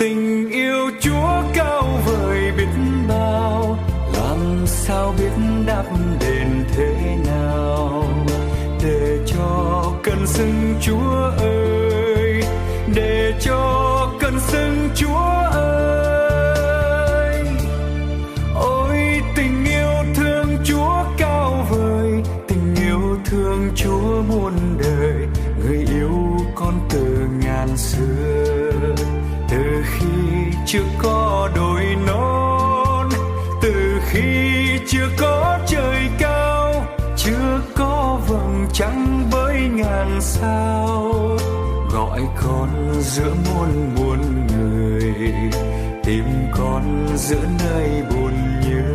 Tình yêu Chúa cao vời biết bao, làm sao biết đáp đền thế nào, để cho cơn sưng Chúa ơi, để cho cơn sưng Chúa ơi. Ôi tình yêu thương Chúa cao vời, tình yêu thương Chúa muôn đời, người yêu con từ ngàn xưa. Từ khi chưa có đồi non, từ khi chưa có trời cao, chưa có vầng trăng với ngàn sao, gọi con giữa muôn muôn người, tìm con giữa nơi buồn nhớ.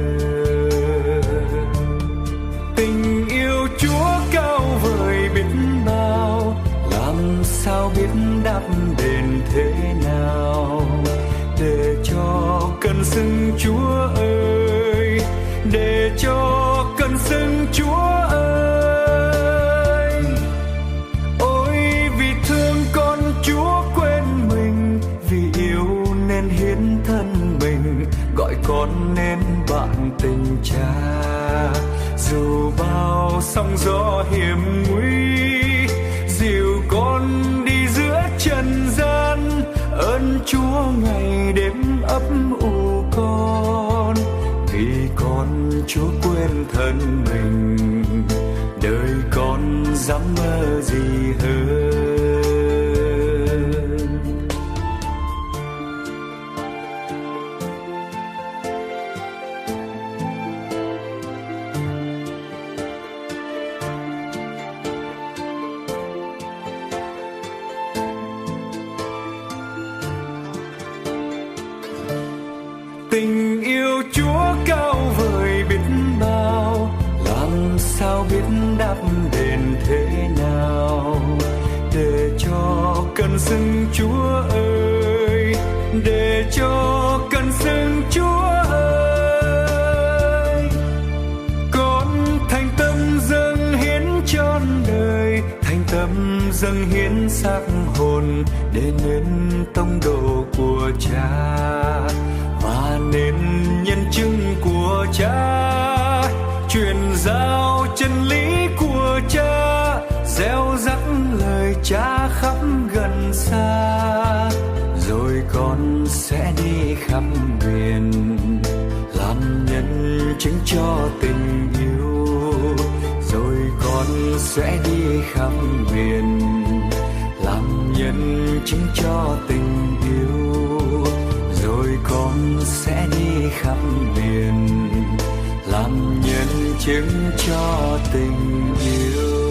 Tình yêu Chúa cao vời biết bao, làm sao biết đáp đền thế nào, để cho cơn sưng Chúa ơi, để cho cơn sưng Chúa ơi. Ôi vì thương con Chúa quên mình, vì yêu nên hiến thân mình, gọi con nên bạn tình cha. Dù bao sóng gió hiểm nguy, dìu con đi giữa trần gian, ơn Chúa ngày đêm ấp ủ con. Vì con Chúa quên thân mình, đời con dám mơ gì hơn. Tình yêu Chúa cao vời biết bao, làm sao biết đáp đền thế nào, để cho cơn sưng Chúa ơi, để cho cơn sưng Chúa ơi. Con thành tâm dâng hiến trọn đời, thành tâm dâng hiến xác hồn, để nên tông đồ của Cha và nên nhân chứng của Cha, truyền giao chân lý của Cha, gieo rắc lời Cha khắp gần xa. Rồi con sẽ đi khắp miền, làm nhân chứng cho tình yêu. Rồi con sẽ đi khắp miền, làm nhân chứng cho tình yêu. Rồi con sẽ đi khắp miền, làm nhân chứng cho tình yêu.